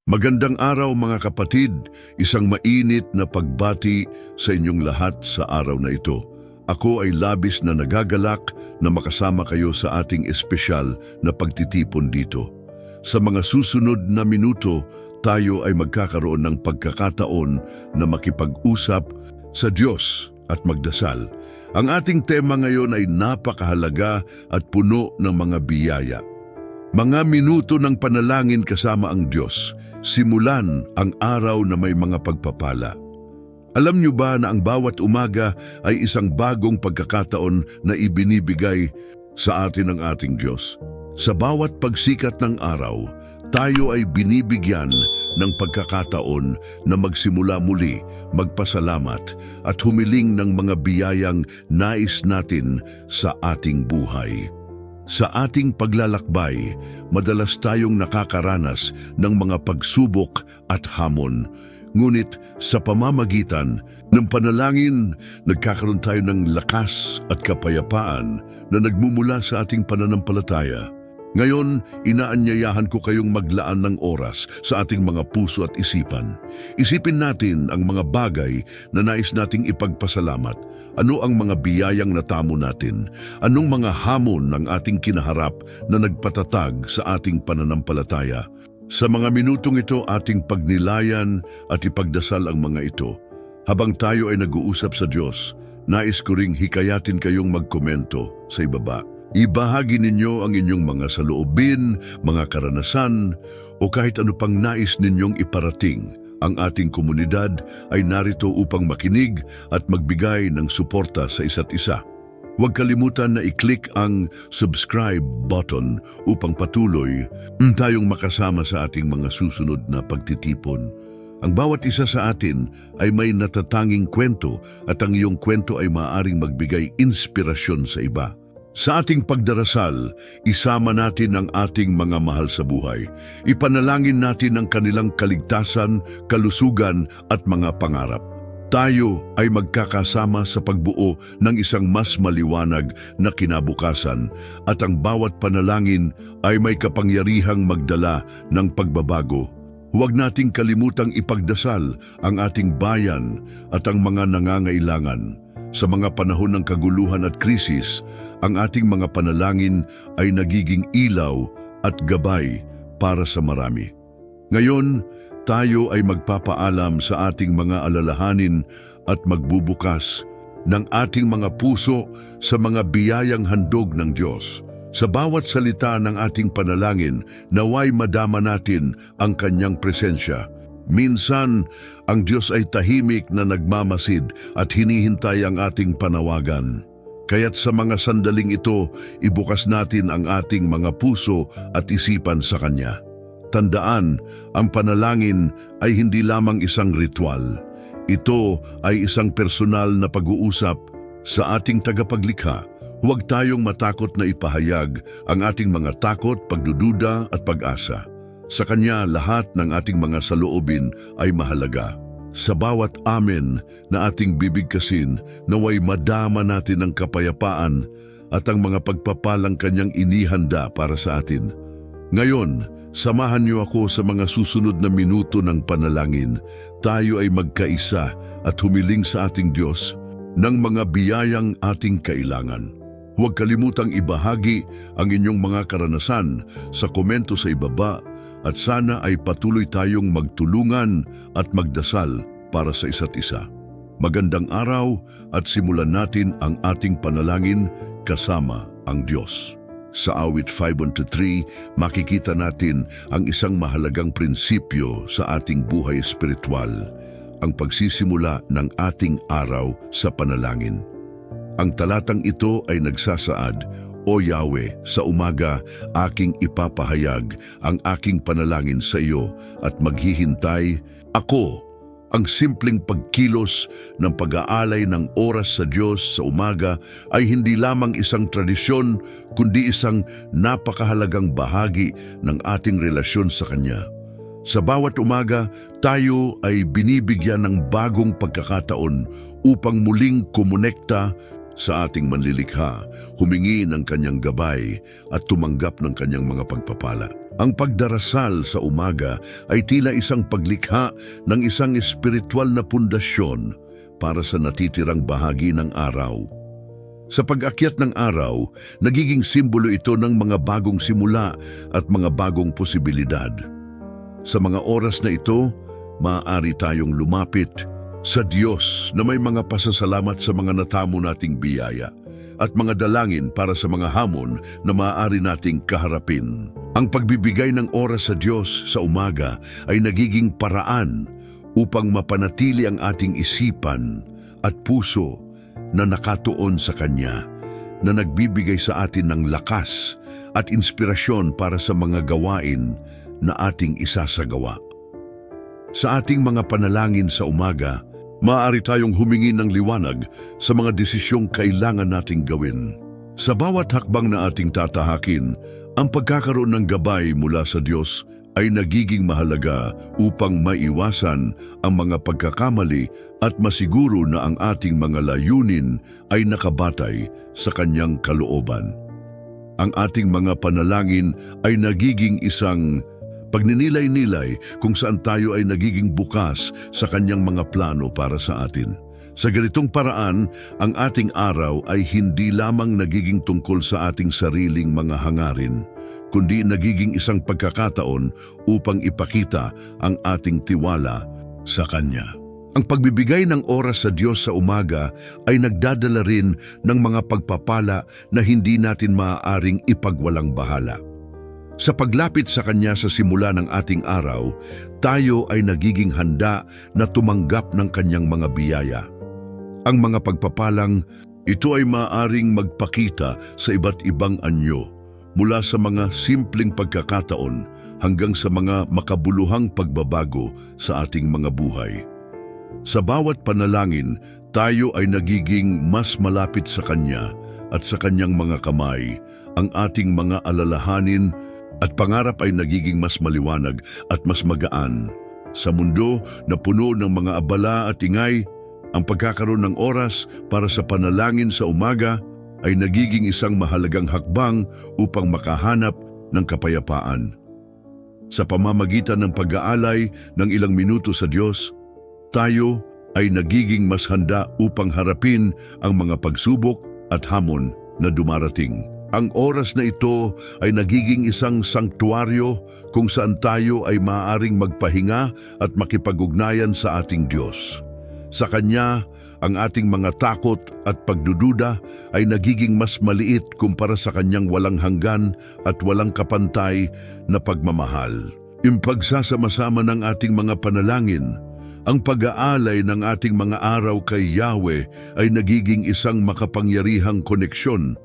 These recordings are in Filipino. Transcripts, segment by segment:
Magandang araw mga kapatid, isang mainit na pagbati sa inyong lahat sa araw na ito. Ako ay labis na nagagalak na makasama kayo sa ating espesyal na pagtitipon dito. Sa mga susunod na minuto, tayo ay magkakaroon ng pagkakataon na makipag-usap sa Diyos at magdasal. Ang ating tema ngayon ay napakahalaga at puno ng mga biyaya. Mga minuto ng panalangin kasama ang Diyos. Simulan ang araw na may mga pagpapala. Alam niyo ba na ang bawat umaga ay isang bagong pagkakataon na ibinibigay sa atin ng ating Diyos? Sa bawat pagsikat ng araw, tayo ay binibigyan ng pagkakataon na magsimula muli, magpasalamat at humiling ng mga biyayang nais natin sa ating buhay. Sa ating paglalakbay, madalas tayong nakakaranas ng mga pagsubok at hamon. Ngunit sa pamamagitan ng panalangin, nagkakaroon tayo ng lakas at kapayapaan na nagmumula sa ating pananampalataya. Ngayon, inaanyayahan ko kayong maglaan ng oras sa ating mga puso at isipan. Isipin natin ang mga bagay na nais nating ipagpasalamat. Ano ang mga biyayang natamo natin? Anong mga hamon ng ating kinaharap na nagpatatag sa ating pananampalataya? Sa mga minutong ito, ating pagnilayan at ipagdasal ang mga ito. Habang tayo ay nag-uusap sa Diyos, nais ko ring hikayatin kayong magkomento sa ibaba. Ibahagi ninyo ang inyong mga saloobin, mga karanasan, o kahit ano pang nais ninyong iparating. Ang ating komunidad ay narito upang makinig at magbigay ng suporta sa isa't isa. Huwag kalimutan na i-click ang subscribe button upang patuloy tayong makasama sa ating mga susunod na pagtitipon. Ang bawat isa sa atin ay may natatanging kwento at ang iyong kwento ay maaaring magbigay inspirasyon sa iba. Sa ating pagdarasal, isama natin ang ating mga mahal sa buhay. Ipanalangin natin ang kanilang kaligtasan, kalusugan at mga pangarap. Tayo ay magkakasama sa pagbuo ng isang mas maliwanag na kinabukasan at ang bawat panalangin ay may kapangyarihang magdala ng pagbabago. Huwag nating kalimutang ipagdasal ang ating bayan at ang mga nangangailangan. Sa mga panahon ng kaguluhan at krisis, ang ating mga panalangin ay nagiging ilaw at gabay para sa marami. Ngayon, tayo ay magpapaalam sa ating mga alalahanin at magbubukas ng ating mga puso sa mga biyayang handog ng Diyos. Sa bawat salita ng ating panalangin, naway madama natin ang Kanyang presensya. Minsan, ang Diyos ay tahimik na nagmamasid at hinihintay ang ating panawagan. Kaya't sa mga sandaling ito, ibukas natin ang ating mga puso at isipan sa Kanya. Tandaan, ang panalangin ay hindi lamang isang ritual. Ito ay isang personal na pag-uusap sa ating tagapaglikha. Huwag tayong matakot na ipahayag ang ating mga takot, pagdududa at pag-asa. Sa Kanya, lahat ng ating mga saloobin ay mahalaga. Sa bawat amen na ating bibigkasin, naway madama natin ang kapayapaan at ang mga pagpapalang Kanyang inihanda para sa atin. Ngayon, samahan niyo ako sa mga susunod na minuto ng panalangin. Tayo ay magkaisa at humiling sa ating Diyos ng mga biyayang ating kailangan. Huwag kalimutang ibahagi ang inyong mga karanasan sa komento sa ibaba at sana ay patuloy tayong magtulungan at magdasal para sa isa't isa. Magandang araw at simulan natin ang ating panalangin kasama ang Diyos. Sa awit 5:1-3, makikita natin ang isang mahalagang prinsipyo sa ating buhay espiritual, ang pagsisimula ng ating araw sa panalangin. Ang talatang ito ay nagsasaad, "O Yahweh, sa umaga aking ipapahayag ang aking panalangin sa iyo at maghihintay ako." Ang simpleng pagkilos ng pag-aalay ng oras sa Diyos sa umaga ay hindi lamang isang tradisyon, kundi isang napakahalagang bahagi ng ating relasyon sa Kanya. Sa bawat umaga, tayo ay binibigyan ng bagong pagkakataon upang muling kumonekta sa ating manlilikha, humingi ng Kanyang gabay at tumanggap ng Kanyang mga pagpapala. Ang pagdarasal sa umaga ay tila isang paglikha ng isang espiritual na pundasyon para sa natitirang bahagi ng araw. Sa pag-akyat ng araw, nagiging simbolo ito ng mga bagong simula at mga bagong posibilidad. Sa mga oras na ito, maaari tayong lumapit sa Diyos na may mga pasasalamat sa mga natamo nating biyaya at mga dalangin para sa mga hamon na maaari nating kaharapin. Ang pagbibigay ng oras sa Diyos sa umaga ay nagiging paraan upang mapanatili ang ating isipan at puso na nakatuon sa Kanya, na nagbibigay sa atin ng lakas at inspirasyon para sa mga gawain na ating isasagawa. Sa ating mga panalangin sa umaga, maaari tayong humingi ng liwanag sa mga desisyong kailangan nating gawin. Sa bawat hakbang na ating tatahakin, ang pagkakaroon ng gabay mula sa Diyos ay nagiging mahalaga upang maiwasan ang mga pagkakamali at masiguro na ang ating mga layunin ay nakabatay sa Kanyang kalooban. Ang ating mga panalangin ay nagiging isang pagninilay-nilay kung saan tayo ay nagiging bukas sa Kanyang mga plano para sa atin. Sa ganitong paraan, ang ating araw ay hindi lamang nagiging tungkol sa ating sariling mga hangarin, kundi nagiging isang pagkakataon upang ipakita ang ating tiwala sa Kanya. Ang pagbibigay ng oras sa Diyos sa umaga ay nagdadala rin ng mga pagpapala na hindi natin maaaring ipagwalang bahala. Sa paglapit sa Kanya sa simula ng ating araw, tayo ay nagiging handa na tumanggap ng Kanyang mga biyaya. Ang mga pagpapalang ito ay maaaring magpakita sa iba't ibang anyo, mula sa mga simpleng pagkakataon hanggang sa mga makabuluhang pagbabago sa ating mga buhay. Sa bawat panalangin, tayo ay nagiging mas malapit sa Kanya at sa Kanyang mga kamay. Ang ating mga alalahanin at pangarap ay nagiging mas maliwanag at mas magaan. Sa mundo na puno ng mga abala at ingay, ang pagkakaroon ng oras para sa panalangin sa umaga ay nagiging isang mahalagang hakbang upang makahanap ng kapayapaan. Sa pamamagitan ng pag-aalay ng ilang minuto sa Diyos, tayo ay nagiging mas handa upang harapin ang mga pagsubok at hamon na dumarating. Ang oras na ito ay nagiging isang sanktuaryo kung saan tayo ay maaaring magpahinga at makipag-ugnayan sa ating Diyos. Sa Kanya, ang ating mga takot at pagdududa ay nagiging mas maliit kumpara sa Kanyang walang hanggan at walang kapantay na pagmamahal. Impagsasama-sama ng ating mga panalangin, ang pag-aalay ng ating mga araw kay Yahweh ay nagiging isang makapangyarihang koneksyon.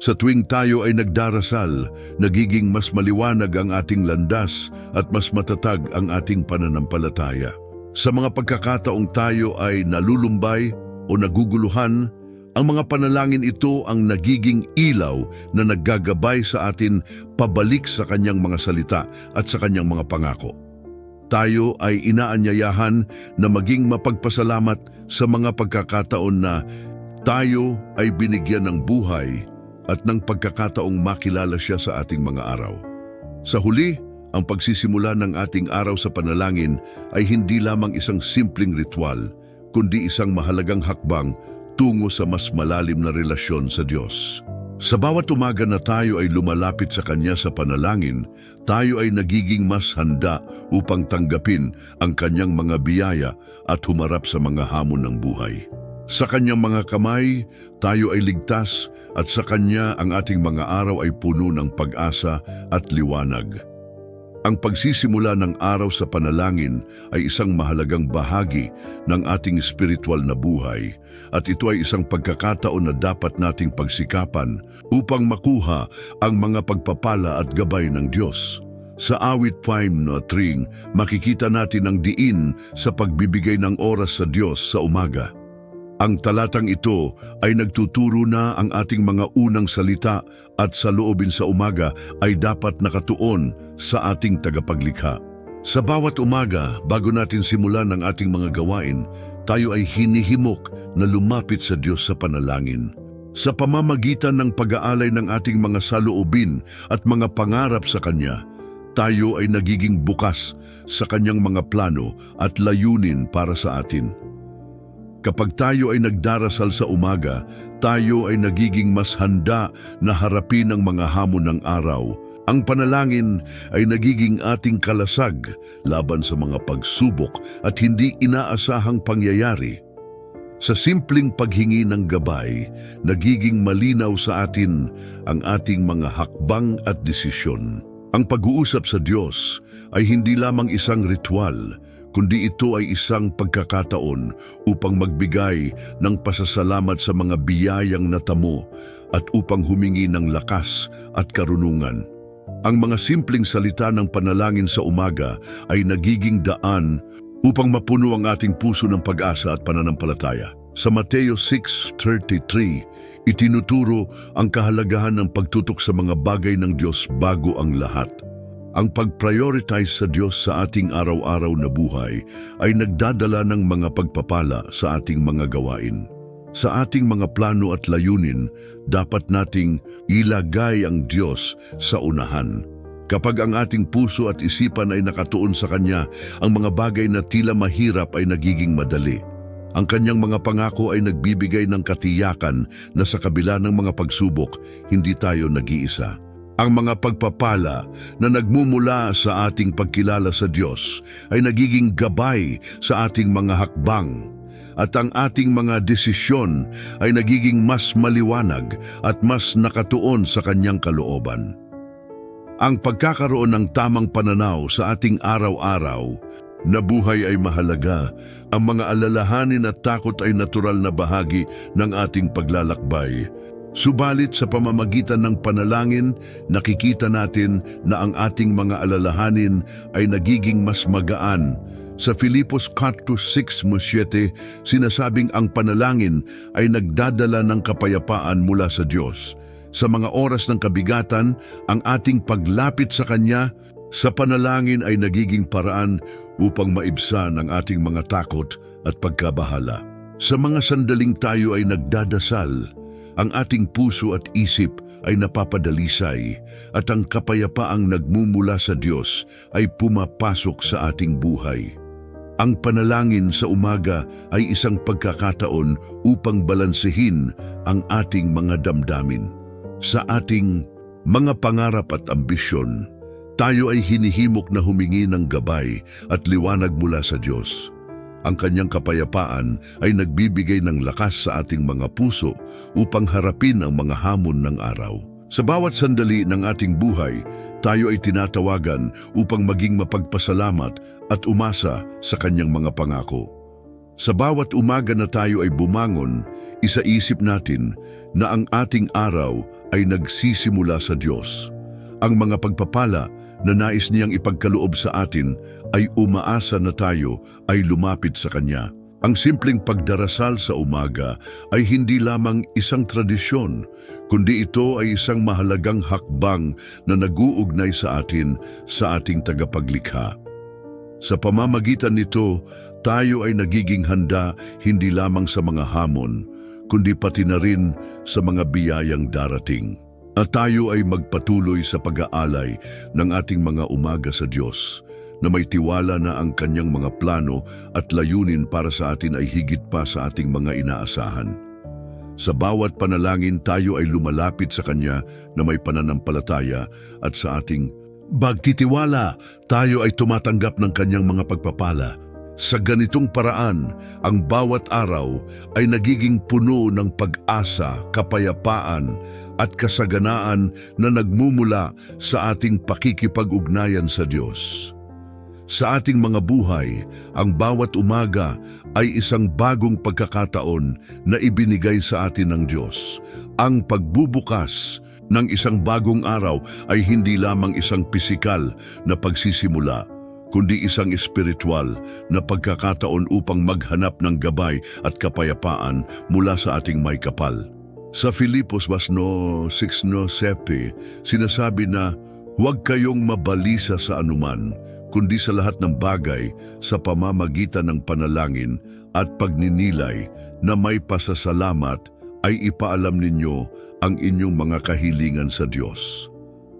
Sa tuwing tayo ay nagdarasal, nagiging mas maliwanag ang ating landas at mas matatag ang ating pananampalataya. Sa mga pagkakataong tayo ay nalulumbay o naguguluhan, ang mga panalangin ito ang nagiging ilaw na naggagabay sa atin pabalik sa Kanyang mga salita at sa Kanyang mga pangako. Tayo ay inaanyayahan na maging mapagpasalamat sa mga pagkakataon na tayo ay binigyan ng buhay at ng pagkakataong makilala siya sa ating mga araw. Sa huli, ang pagsisimula ng ating araw sa panalangin ay hindi lamang isang simpleng ritual, kundi isang mahalagang hakbang tungo sa mas malalim na relasyon sa Diyos. Sa bawat umaga na tayo ay lumalapit sa Kanya sa panalangin, tayo ay nagiging mas handa upang tanggapin ang Kanyang mga biyaya at humarap sa mga hamon ng buhay. Sa Kanyang mga kamay, tayo ay ligtas at sa Kanya ang ating mga araw ay puno ng pag-asa at liwanag. Ang pagsisimula ng araw sa panalangin ay isang mahalagang bahagi ng ating spiritual na buhay at ito ay isang pagkakataon na dapat nating pagsikapan upang makuha ang mga pagpapala at gabay ng Diyos. Sa awit 5:3, makikita natin ang diin sa pagbibigay ng oras sa Diyos sa umaga. Ang talatang ito ay nagtuturo na ang ating mga unang salita at saloobin sa umaga ay dapat nakatuon sa ating tagapaglikha. Sa bawat umaga, bago natin simulan ang ating mga gawain, tayo ay hinihimok na lumapit sa Diyos sa panalangin. Sa pamamagitan ng pag-aalay ng ating mga saloobin at mga pangarap sa Kanya, tayo ay nagiging bukas sa kanyang mga plano at layunin para sa atin. Kapag tayo ay nagdarasal sa umaga, tayo ay nagiging mas handa na harapin ang mga hamon ng araw. Ang panalangin ay nagiging ating kalasag laban sa mga pagsubok at hindi inaasahang pangyayari. Sa simpleng paghingi ng gabay, nagiging malinaw sa atin ang ating mga hakbang at desisyon. Ang pag-uusap sa Diyos ay hindi lamang isang ritual, kundi ito ay isang pagkakataon upang magbigay ng pasasalamat sa mga biyayang natamo at upang humingi ng lakas at karunungan. Ang mga simpleng salita ng panalangin sa umaga ay nagiging daan upang mapuno ang ating puso ng pag-asa at pananampalataya. Sa Mateo 6:33, itinuturo ang kahalagahan ng pagtutok sa mga bagay ng Diyos bago ang lahat. Ang pag-prioritize sa Diyos sa ating araw-araw na buhay ay nagdadala ng mga pagpapala sa ating mga gawain. Sa ating mga plano at layunin, dapat nating ilagay ang Diyos sa unahan. Kapag ang ating puso at isipan ay nakatuon sa Kanya, ang mga bagay na tila mahirap ay nagiging madali. Ang Kanyang mga pangako ay nagbibigay ng katiyakan na sa kabila ng mga pagsubok, hindi tayo nag-iisa. Ang mga pagpapala na nagmumula sa ating pagkilala sa Diyos ay nagiging gabay sa ating mga hakbang at ang ating mga desisyon ay nagiging mas maliwanag at mas nakatuon sa Kanyang kalooban. Ang pagkakaroon ng tamang pananaw sa ating araw-araw na buhay ay mahalaga. Ang mga alalahanin at takot ay natural na bahagi ng ating paglalakbay. Subalit sa pamamagitan ng panalangin, nakikita natin na ang ating mga alalahanin ay nagiging mas magaan. Sa Filipos 4:6-7, sinasabing ang panalangin ay nagdadala ng kapayapaan mula sa Diyos. Sa mga oras ng kabigatan, ang ating paglapit sa Kanya sa panalangin ay nagiging paraan upang maibsan ang ating mga takot at pagkabahala. Sa mga sandaling tayo ay nagdadasal, ang ating puso at isip ay napapadalisay at ang kapayapaang nagmumula sa Diyos ay pumapasok sa ating buhay. Ang panalangin sa umaga ay isang pagkakataon upang balansehin ang ating mga damdamin. Sa ating mga pangarap at ambisyon, tayo ay hinihimok na humingi ng gabay at liwanag mula sa Diyos. Ang Kanyang kapayapaan ay nagbibigay ng lakas sa ating mga puso upang harapin ang mga hamon ng araw. Sa bawat sandali ng ating buhay, tayo ay tinatawagan upang maging mapagpasalamat at umasa sa Kanyang mga pangako. Sa bawat umaga na tayo ay bumangon, isaisip natin na ang ating araw ay nagsisimula sa Diyos. Ang mga pagpapala na nais niyang ipagkaloob sa atin ay umaasa na tayo ay lumapit sa Kanya. Ang simpleng pagdarasal sa umaga ay hindi lamang isang tradisyon, kundi ito ay isang mahalagang hakbang na nag-uugnay sa atin sa ating tagapaglikha. Sa pamamagitan nito, tayo ay nagiging handa hindi lamang sa mga hamon, kundi pati na rin sa mga biyayang darating. At tayo ay magpatuloy sa pag-aalay ng ating mga umaga sa Diyos, na may tiwala na ang Kanyang mga plano at layunin para sa atin ay higit pa sa ating mga inaasahan. Sa bawat panalangin, tayo ay lumalapit sa Kanya na may pananampalataya at sa ating pagtitiwala, tayo ay tumatanggap ng Kanyang mga pagpapala. Sa ganitong paraan, ang bawat araw ay nagiging puno ng pag-asa, kapayapaan at kasaganaan na nagmumula sa ating pakikipag-ugnayan sa Diyos. Sa ating mga buhay, ang bawat umaga ay isang bagong pagkakataon na ibinigay sa atin ng Diyos. Ang pagbubukas ng isang bagong araw ay hindi lamang isang pisikal na pagsisimula, kundi isang espiritual na pagkakataon upang maghanap ng gabay at kapayapaan mula sa ating may kapal. Sa Filipos 6:7, sinasabi na, "Huwag kayong mabalisa sa anuman, kundi sa lahat ng bagay sa pamamagitan ng panalangin at pagninilay na may pasasalamat ay ipaalam ninyo ang inyong mga kahilingan sa Diyos."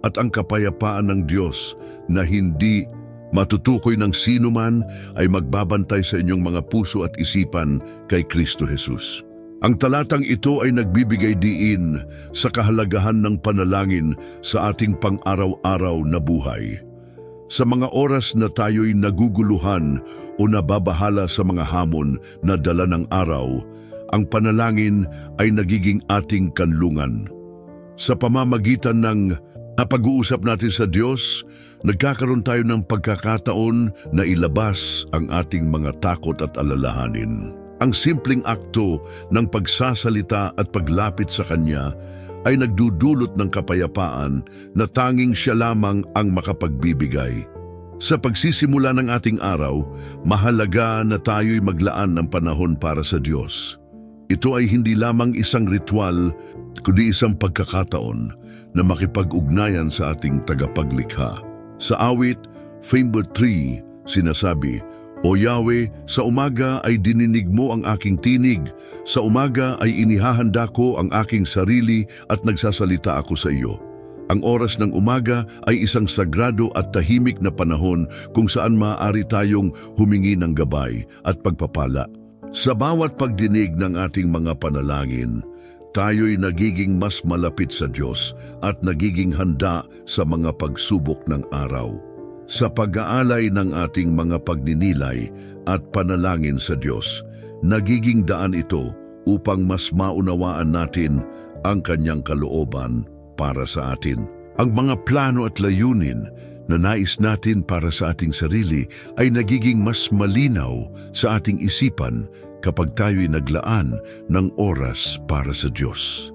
at ang kapayapaan ng Diyos na hindi matutukoy ng sino man ay magbabantay sa inyong mga puso at isipan kay Kristo Jesus. Ang talatang ito ay nagbibigay diin sa kahalagahan ng panalangin sa ating pang-araw-araw na buhay. Sa mga oras na tayo'y naguguluhan o nababahala sa mga hamon na dala ng araw, ang panalangin ay nagiging ating kanlungan. Sa pamamagitan ng pag-uusap natin sa Diyos, nagkakaroon tayo ng pagkakataon na ilabas ang ating mga takot at alalahanin. Ang simpleng akto ng pagsasalita at paglapit sa Kanya ay nagdudulot ng kapayapaan na tanging Siya lamang ang makapagbibigay. Sa pagsisimula ng ating araw, mahalaga na tayo'y maglaan ng panahon para sa Diyos. Ito ay hindi lamang isang ritual, kundi isang pagkakataon na makipag-ugnayan sa ating tagapaglikha. Sa awit, Fame 3, sinasabi, "O Yahweh, sa umaga ay dininig mo ang aking tinig, sa umaga ay inihahanda ko ang aking sarili at nagsasalita ako sa iyo." Ang oras ng umaga ay isang sagrado at tahimik na panahon kung saan maaari tayong humingi ng gabay at pagpapala. Sa bawat pagdinig ng ating mga panalangin, tayo'y nagiging mas malapit sa Diyos at nagiging handa sa mga pagsubok ng araw. Sa pag-aalay ng ating mga pagninilay at panalangin sa Diyos, nagiging daan ito upang mas maunawaan natin ang Kanyang kalooban para sa atin. Ang mga plano at layunin na nais natin para sa ating sarili ay nagiging mas malinaw sa ating isipan kapag tayo'y naglaan ng oras para sa Diyos.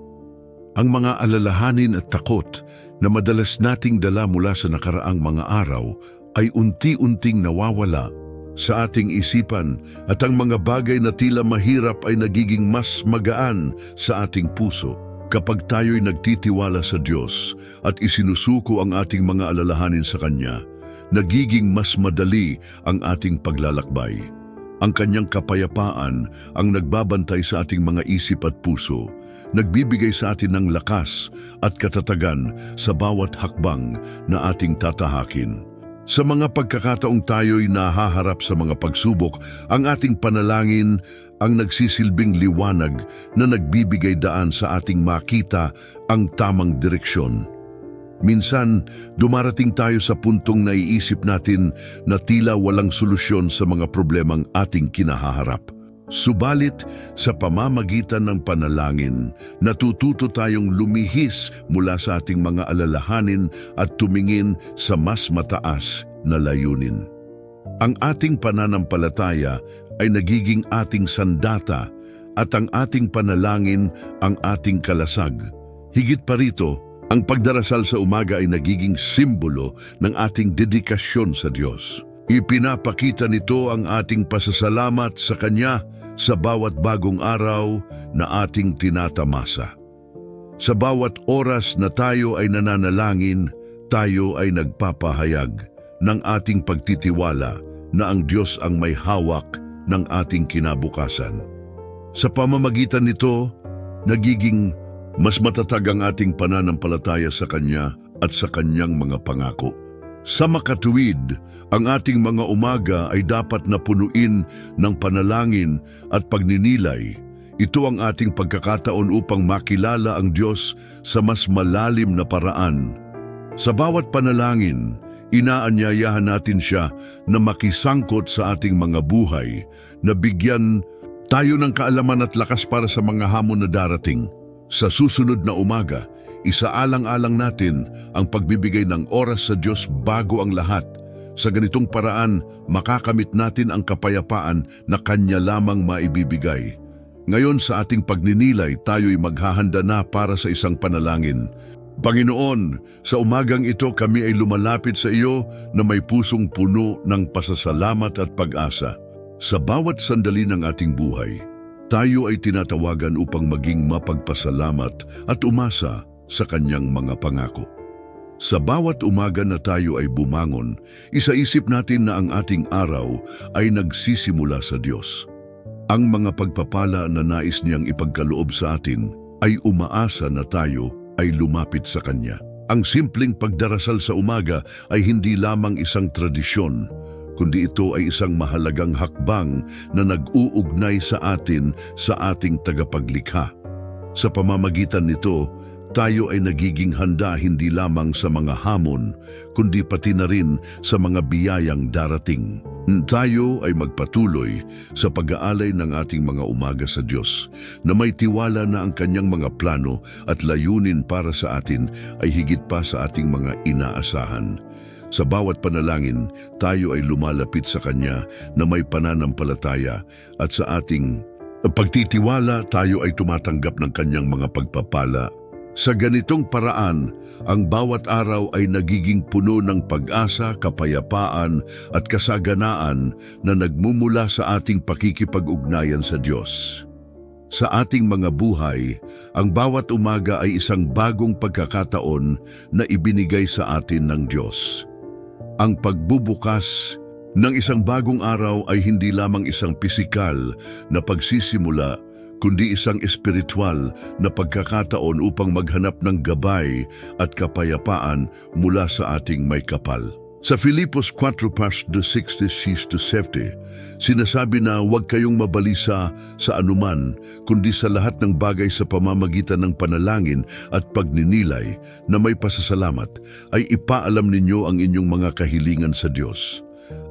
Ang mga alalahanin at takot na madalas nating dala mula sa nakaraang mga araw ay unti-unting nawawala sa ating isipan at ang mga bagay na tila mahirap ay nagiging mas magaan sa ating puso. Kapag tayo'y nagtitiwala sa Diyos at isinusuko ang ating mga alalahanin sa Kanya, nagiging mas madali ang ating paglalakbay. Ang Kanyang kapayapaan ang nagbabantay sa ating mga isip at puso, nagbibigay sa atin ng lakas at katatagan sa bawat hakbang na ating tatahakin. Sa mga pagkakataong tayo'y nahaharap sa mga pagsubok, ang ating panalangin ang nagsisilbing liwanag na nagbibigay daan sa ating makita ang tamang direksyon. Minsan, dumarating tayo sa puntong naiisip natin na tila walang solusyon sa mga problemang ating kinahaharap. Subalit, sa pamamagitan ng panalangin, natututo tayong lumihis mula sa ating mga alalahanin at tumingin sa mas mataas na layunin. Ang ating pananampalataya ay nagiging ating sandata at ang ating panalangin ang ating kalasag. Higit pa rito, ang pagdarasal sa umaga ay nagiging simbolo ng ating dedikasyon sa Diyos. Ipinapakita nito ang ating pasasalamat sa Kanya sa bawat bagong araw na ating tinatamasa. Sa bawat oras na tayo ay nananalangin, tayo ay nagpapahayag ng ating pagtitiwala na ang Diyos ang may hawak ng ating kinabukasan. Sa pamamagitan nito, nagiging mas matatag ang ating pananampalataya sa Kanya at sa Kanyang mga pangako. Sa makatuwid, ang ating mga umaga ay dapat na punuin ng panalangin at pagninilay. Ito ang ating pagkakataon upang makilala ang Diyos sa mas malalim na paraan. Sa bawat panalangin, inaanyayahan natin Siya na makisangkot sa ating mga buhay, na bigyan tayo ng kaalaman at lakas para sa mga hamon na darating. Sa susunod na umaga, isaalang-alang natin ang pagbibigay ng oras sa Diyos bago ang lahat. Sa ganitong paraan, makakamit natin ang kapayapaan na Kanya lamang maibibigay. Ngayon sa ating pagninilay, tayo'y maghahanda na para sa isang panalangin. Panginoon, sa umagang ito kami ay lumalapit sa iyo na may pusong puno ng pasasalamat at pag-asa. Sa bawat sandali ng ating buhay, tayo ay tinatawagan upang maging mapagpasalamat at umasa sa Kanyang mga pangako. Sa bawat umaga na tayo ay bumangon, isaisip natin na ang ating araw ay nagsisimula sa Diyos. Ang mga pagpapala na nais niyang ipagkaloob sa atin ay umaasa na tayo ay lumapit sa Kanya. Ang simpleng pagdarasal sa umaga ay hindi lamang isang tradisyon, kundi ito ay isang mahalagang hakbang na nag-uugnay sa atin sa ating tagapaglikha. Sa pamamagitan nito, tayo ay nagiging handa hindi lamang sa mga hamon, kundi pati na rin sa mga biyayang darating. Tayo ay magpatuloy sa pag-aalay ng ating mga umaga sa Diyos, na may tiwala na ang Kanyang mga plano at layunin para sa atin ay higit pa sa ating mga inaasahan. Sa bawat panalangin, tayo ay lumalapit sa Kanya na may pananampalataya, at sa ating pagtitiwala tayo ay tumatanggap ng Kanyang mga pagpapala. Sa ganitong paraan, ang bawat araw ay nagiging puno ng pag-asa, kapayapaan at kasaganaan na nagmumula sa ating pakikipag-ugnayan sa Diyos. Sa ating mga buhay, ang bawat umaga ay isang bagong pagkakataon na ibinigay sa atin ng Diyos. Ang pagbubukas ng isang bagong araw ay hindi lamang isang pisikal na pagsisimula, kundi isang espiritual na pagkakataon upang maghanap ng gabay at kapayapaan mula sa ating may kapal. Sa Filipos 4:16-17, sinasabi na huwag kayong mabalisa sa anuman, kundi sa lahat ng bagay sa pamamagitan ng panalangin at pagninilay na may pasasalamat, ay ipaalam ninyo ang inyong mga kahilingan sa Diyos.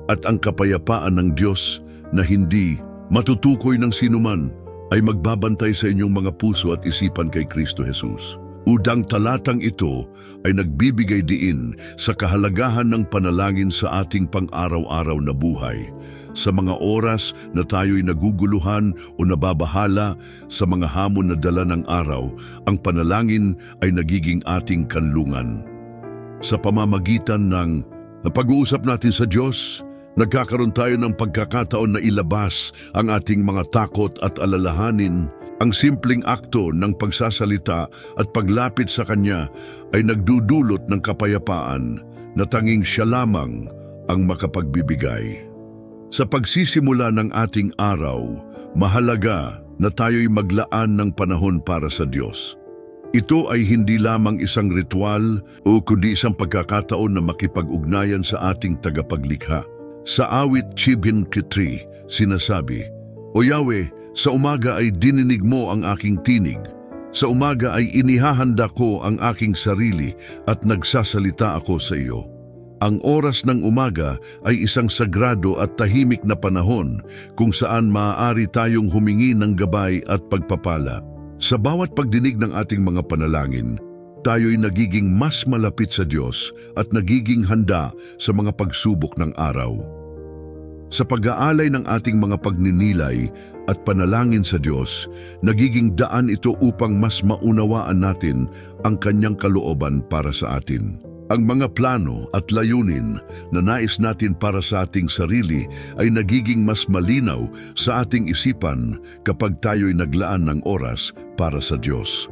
At ang kapayapaan ng Diyos na hindi matutukoy ng sinuman ay magbabantay sa inyong mga puso at isipan kay Kristo Jesus. Udang talatang ito ay nagbibigay diin sa kahalagahan ng panalangin sa ating pang-araw-araw na buhay. Sa mga oras na tayo'y naguguluhan o nababahala sa mga hamon na dala ng araw, ang panalangin ay nagiging ating kanlungan. Sa pamamagitan ng pag-uusap natin sa Diyos, nagkakaroon tayo ng pagkakataon na ilabas ang ating mga takot at alalahanin. Ang simpleng akto ng pagsasalita at paglapit sa Kanya ay nagdudulot ng kapayapaan na tanging Siya lamang ang makapagbibigay. Sa pagsisimula ng ating araw, mahalaga na tayo'y maglaan ng panahon para sa Diyos. Ito ay hindi lamang isang ritual o kundi isang pagkakataon na makipag-ugnayan sa ating tagapaglikha. Sa awit 73, sinasabi, "O Yahweh, sa umaga ay dininig mo ang aking tinig. Sa umaga ay inihahanda ko ang aking sarili at nagsasalita ako sa iyo." Ang oras ng umaga ay isang sagrado at tahimik na panahon kung saan maaari tayong humingi ng gabay at pagpapala. Sa bawat pagdinig ng ating mga panalangin, tayo'y nagiging mas malapit sa Diyos at nagiging handa sa mga pagsubok ng araw. Sa pag-aalay ng ating mga pagninilay at panalangin sa Diyos, nagiging daan ito upang mas maunawaan natin ang Kanyang kalooban para sa atin. Ang mga plano at layunin na nais natin para sa ating sarili ay nagiging mas malinaw sa ating isipan kapag tayo'y naglaan ng oras para sa Diyos.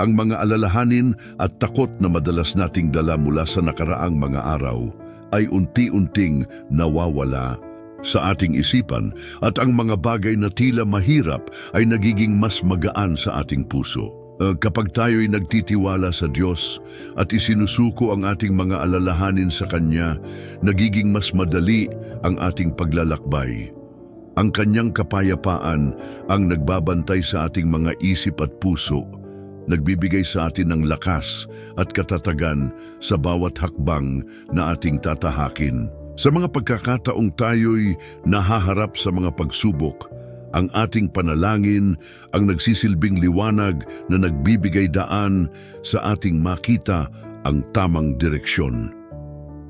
Ang mga alalahanin at takot na madalas nating dala mula sa nakaraang mga araw ay unti-unting nawawala sa ating isipan, at ang mga bagay na tila mahirap ay nagiging mas magaan sa ating puso. Kapag tayo'y nagtitiwala sa Diyos at isinusuko ang ating mga alalahanin sa Kanya, nagiging mas madali ang ating paglalakbay. Ang Kanyang kapayapaan ang nagbabantay sa ating mga isip at puso, nagbibigay sa atin ng lakas at katatagan sa bawat hakbang na ating tatahakin. Sa mga pagkakataong tayo'y nahaharap sa mga pagsubok, ang ating panalangin ang nagsisilbing liwanag na nagbibigay daan sa ating makita ang tamang direksyon.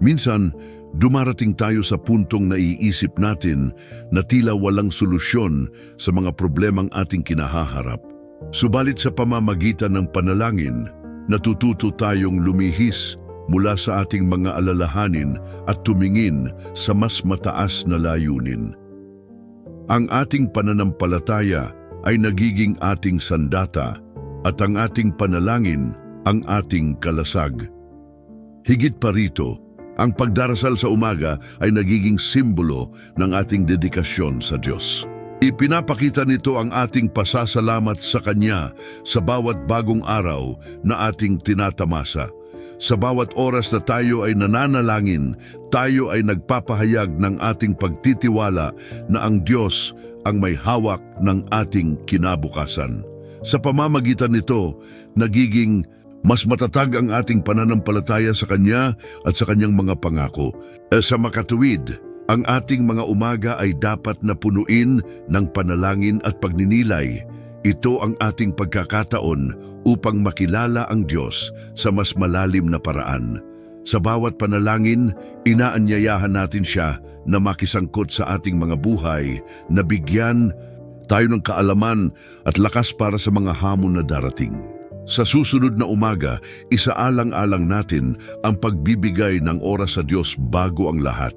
Minsan, dumarating tayo sa puntong naiisip natin na tila walang solusyon sa mga problemang ating kinahaharap. Subalit sa pamamagitan ng panalangin, natututo tayong lumihis mula sa ating mga alalahanin at tumingin sa mas mataas na layunin. Ang ating pananampalataya ay nagiging ating sandata at ang ating panalangin ang ating kalasag. Higit pa rito, ang pagdarasal sa umaga ay nagiging simbolo ng ating dedikasyon sa Diyos. Ipinapakita nito ang ating pasasalamat sa Kanya sa bawat bagong araw na ating tinatamasa. Sa bawat oras na tayo ay nananalangin, tayo ay nagpapahayag ng ating pagtitiwala na ang Diyos ang may hawak ng ating kinabukasan. Sa pamamagitan nito, nagiging mas matatag ang ating pananampalataya sa Kanya at sa Kanyang mga pangako. Sa makatuwid, ang ating mga umaga ay dapat na punuin ng panalangin at pagninilay. Ito ang ating pagkakataon upang makilala ang Diyos sa mas malalim na paraan. Sa bawat panalangin, inaanyayahan natin siya na makisangkot sa ating mga buhay, na bigyan tayo ng kaalaman at lakas para sa mga hamon na darating. Sa susunod na umaga, isaalang-alang natin ang pagbibigay ng oras sa Diyos bago ang lahat.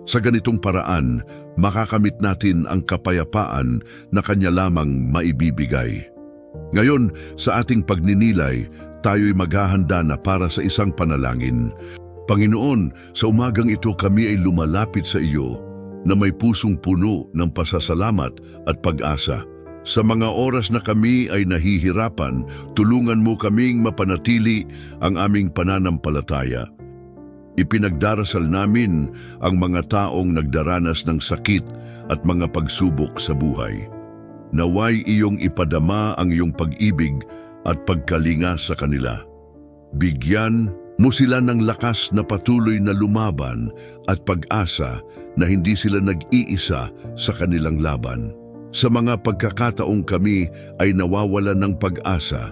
Sa ganitong paraan, makakamit natin ang kapayapaan na Kanya lamang maibibigay. Ngayon, sa ating pagninilay, tayo'y maghahanda na para sa isang panalangin. Panginoon, sa umagang ito kami ay lumalapit sa iyo na may pusong puno ng pasasalamat at pag-asa. Sa mga oras na kami ay nahihirapan, tulungan mo kaming mapanatili ang aming pananampalataya. Ipinagdarasal namin ang mga taong nagdaranas ng sakit at mga pagsubok sa buhay. Naway iyong ipadama ang iyong pag-ibig at pagkalinga sa kanila. Bigyan mo sila ng lakas na patuloy na lumaban at pag-asa na hindi sila nag-iisa sa kanilang laban. Sa mga pagkakataong kami ay nawawalan ng pag-asa,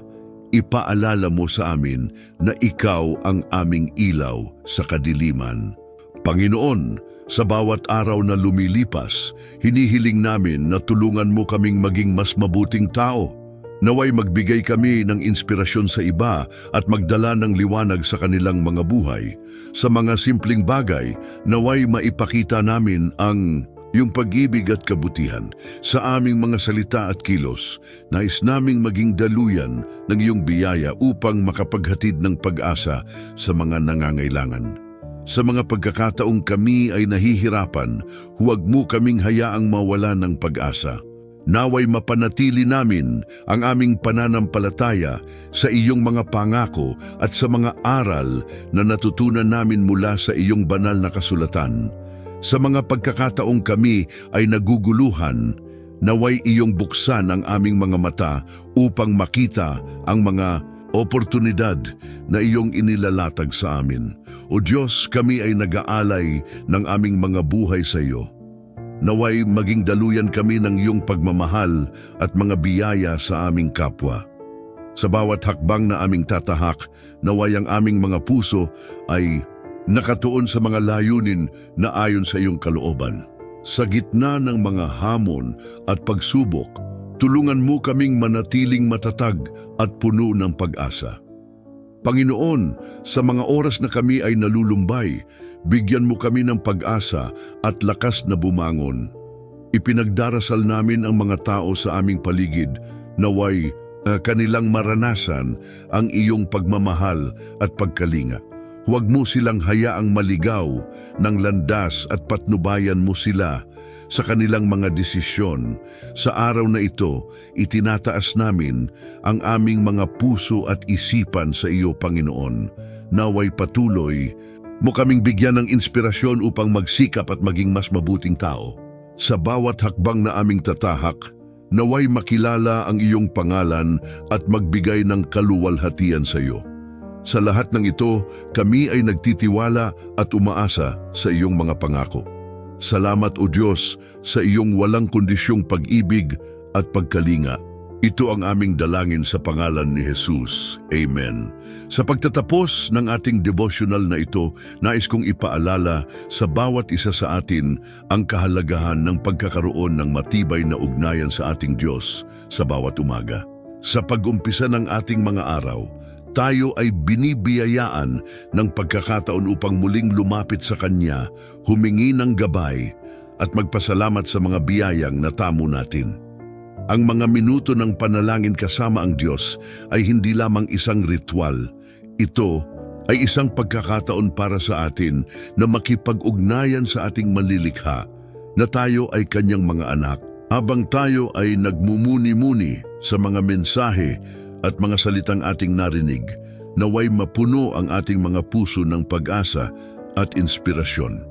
ipaalala mo sa amin na ikaw ang aming ilaw sa kadiliman. Panginoon, sa bawat araw na lumilipas, hinihiling namin na tulungan mo kaming maging mas mabuting tao. Naway magbigay kami ng inspirasyon sa iba at magdala ng liwanag sa kanilang mga buhay. Sa mga simpleng bagay, naway maipakita namin ang yung pag-ibig at kabutihan. Sa aming mga salita at kilos, nais naming maging daluyan ng iyong biyaya upang makapaghatid ng pag-asa sa mga nangangailangan. Sa mga pagkakataong kami ay nahihirapan, huwag mo kaming hayaang mawala ng pag-asa. Naway mapanatili namin ang aming pananampalataya sa iyong mga pangako at sa mga aral na natutunan namin mula sa iyong banal na kasulatan. Sa mga pagkakataong kami ay naguguluhan, naway iyong buksan ang aming mga mata upang makita ang mga oportunidad na iyong inilalatag sa amin. O Diyos, kami ay nag-aalay ng aming mga buhay sa iyo. Naway maging daluyan kami ng iyong pagmamahal at mga biyaya sa aming kapwa. Sa bawat hakbang na aming tatahak, naway ang aming mga puso ay nakatuon sa mga layunin na ayon sa iyong kalooban. Sa gitna ng mga hamon at pagsubok, tulungan mo kaming manatiling matatag at puno ng pag-asa. Panginoon, sa mga oras na kami ay nalulumbay, bigyan mo kami ng pag-asa at lakas na bumangon. Ipinagdarasal namin ang mga tao sa aming paligid, naway kanilang maranasan ang iyong pagmamahal at pagkalinga. Huwag mo silang hayaang maligaw ng landas at patnubayan mo sila sa kanilang mga desisyon. Sa araw na ito, itinataas namin ang aming mga puso at isipan sa iyo, Panginoon. Naway patuloy mo kaming bigyan ng inspirasyon upang magsikap at maging mas mabuting tao. Sa bawat hakbang na aming tatahak, naway makilala ang iyong pangalan at magbigay ng kaluwalhatian sa iyo. Sa lahat ng ito, kami ay nagtitiwala at umaasa sa iyong mga pangako. Salamat, O Diyos, sa iyong walang kondisyong pag-ibig at pagkalinga. Ito ang aming dalangin sa pangalan ni Jesus. Amen. Sa pagtatapos ng ating devotional na ito, nais kong ipaalala sa bawat isa sa atin ang kahalagahan ng pagkakaroon ng matibay na ugnayan sa ating Diyos sa bawat umaga. Sa pag-umpisa ng ating mga araw, tayo ay binibiyayaan ng pagkakataon upang muling lumapit sa Kanya, humingi ng gabay at magpasalamat sa mga biyayang natamo natin. Ang mga minuto ng panalangin kasama ang Diyos ay hindi lamang isang ritual. Ito ay isang pagkakataon para sa atin na makipag-ugnayan sa ating manlilikha, na tayo ay Kanyang mga anak. Habang tayo ay nagmumuni-muni sa mga mensahe at mga salitang ating narinig, naway mapuno ang ating mga puso ng pag-asa at inspirasyon.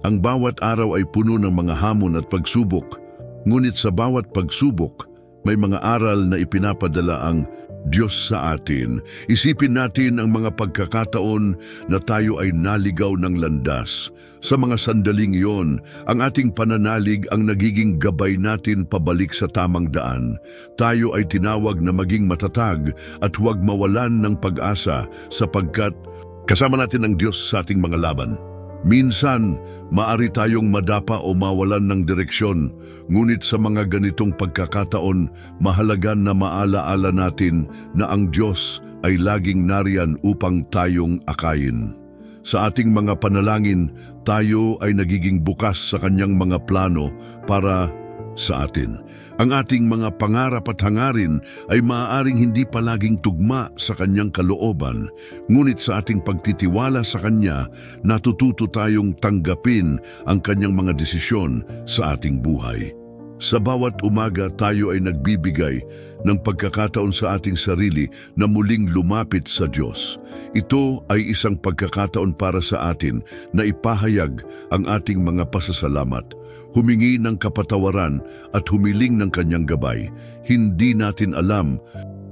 Ang bawat araw ay puno ng mga hamon at pagsubok, ngunit sa bawat pagsubok, may mga aral na ipinapadala ang Diyos sa atin. Isipin natin ang mga pagkakataon na tayo ay naligaw ng landas. Sa mga sandaling iyon, ang ating pananalig ang nagiging gabay natin pabalik sa tamang daan. Tayo ay tinawag na maging matatag at huwag mawalan ng pag-asa sapagkat kasama natin ang Diyos sa ating mga laban. Minsan, maari tayong madapa o mawalan ng direksyon, ngunit sa mga ganitong pagkakataon, mahalaga na maalaala natin na ang Diyos ay laging nariyan upang tayong akayin. Sa ating mga panalangin, tayo ay nagiging bukas sa Kanyang mga plano para sa atin. Ang ating mga pangarap at hangarin ay maaaring hindi palaging tugma sa Kanyang kalooban, ngunit sa ating pagtitiwala sa Kanya, natututo tayong tanggapin ang Kanyang mga desisyon sa ating buhay. Sa bawat umaga tayo ay nagbibigay ng pagkakataon sa ating sarili na muling lumapit sa Diyos. Ito ay isang pagkakataon para sa atin na ipahayag ang ating mga pasasalamat, humingi ng kapatawaran at humiling ng Kanyang gabay. Hindi natin alam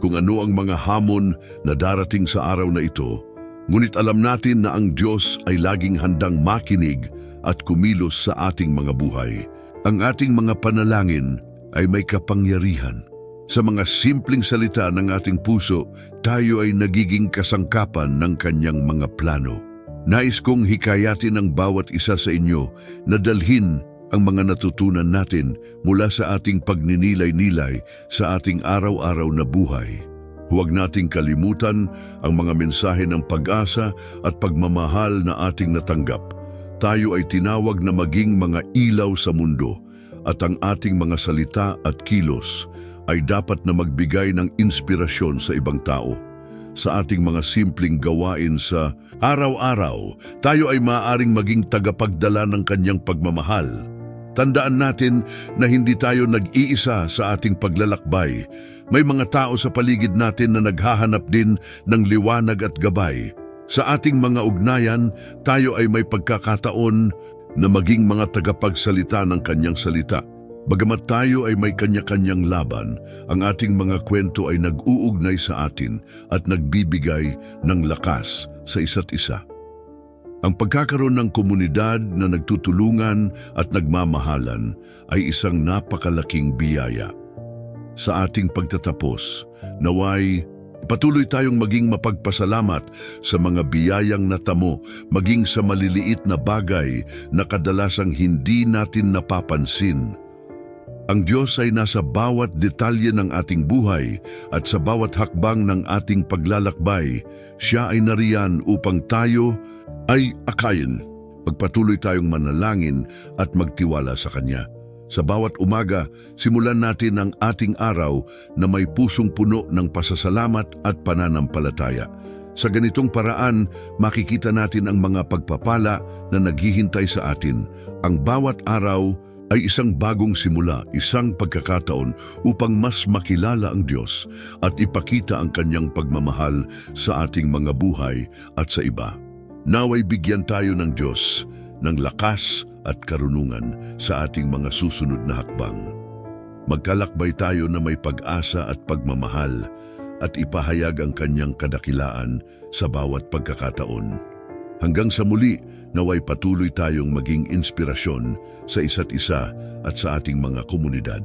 kung ano ang mga hamon na darating sa araw na ito, ngunit alam natin na ang Diyos ay laging handang makinig at kumilos sa ating mga buhay. Ang ating mga panalangin ay may kapangyarihan. Sa mga simpleng salita ng ating puso, tayo ay nagiging kasangkapan ng Kanyang mga plano. Nais kong hikayatin ang bawat isa sa inyo na dalhin ang mga natutunan natin mula sa ating pagninilay-nilay sa ating araw-araw na buhay. Huwag nating kalimutan ang mga mensahe ng pag-asa at pagmamahal na ating natanggap. Tayo ay tinawag na maging mga ilaw sa mundo at ang ating mga salita at kilos ay dapat na magbigay ng inspirasyon sa ibang tao. Sa ating mga simpleng gawain sa araw-araw, tayo ay maaaring maging tagapagdala ng Kanyang pagmamahal. Tandaan natin na hindi tayo nag-iisa sa ating paglalakbay. May mga tao sa paligid natin na naghahanap din ng liwanag at gabay. Sa ating mga ugnayan, tayo ay may pagkakataon na maging mga tagapagsalita ng Kanyang salita. Bagamat tayo ay may kanya-kanyang laban, ang ating mga kwento ay nag-uugnay sa atin at nagbibigay ng lakas sa isa't isa. Ang pagkakaroon ng komunidad na nagtutulungan at nagmamahalan ay isang napakalaking biyaya. Sa ating pagtatapos, naway patuloy tayong maging mapagpasalamat sa mga biyayang natamo, maging sa maliliit na bagay na kadalasang hindi natin napapansin. Ang Diyos ay nasa bawat detalye ng ating buhay at sa bawat hakbang ng ating paglalakbay. Siya ay nariyan upang tayo ay akayin. Magpatuloy tayong manalangin at magtiwala sa Kanya. Sa bawat umaga, simulan natin ang ating araw na may pusong puno ng pasasalamat at pananampalataya. Sa ganitong paraan, makikita natin ang mga pagpapala na naghihintay sa atin. Ang bawat araw ay isang bagong simula, isang pagkakataon upang mas makilala ang Diyos at ipakita ang Kanyang pagmamahal sa ating mga buhay at sa iba. Naway bigyan tayo ng Diyos ng lakas at karunungan sa ating mga susunod na hakbang. Magkalakbay tayo na may pag-asa at pagmamahal at ipahayag ang Kanyang kadakilaan sa bawat pagkakataon. Hanggang sa muli, naway patuloy tayong maging inspirasyon sa isa't isa at sa ating mga komunidad.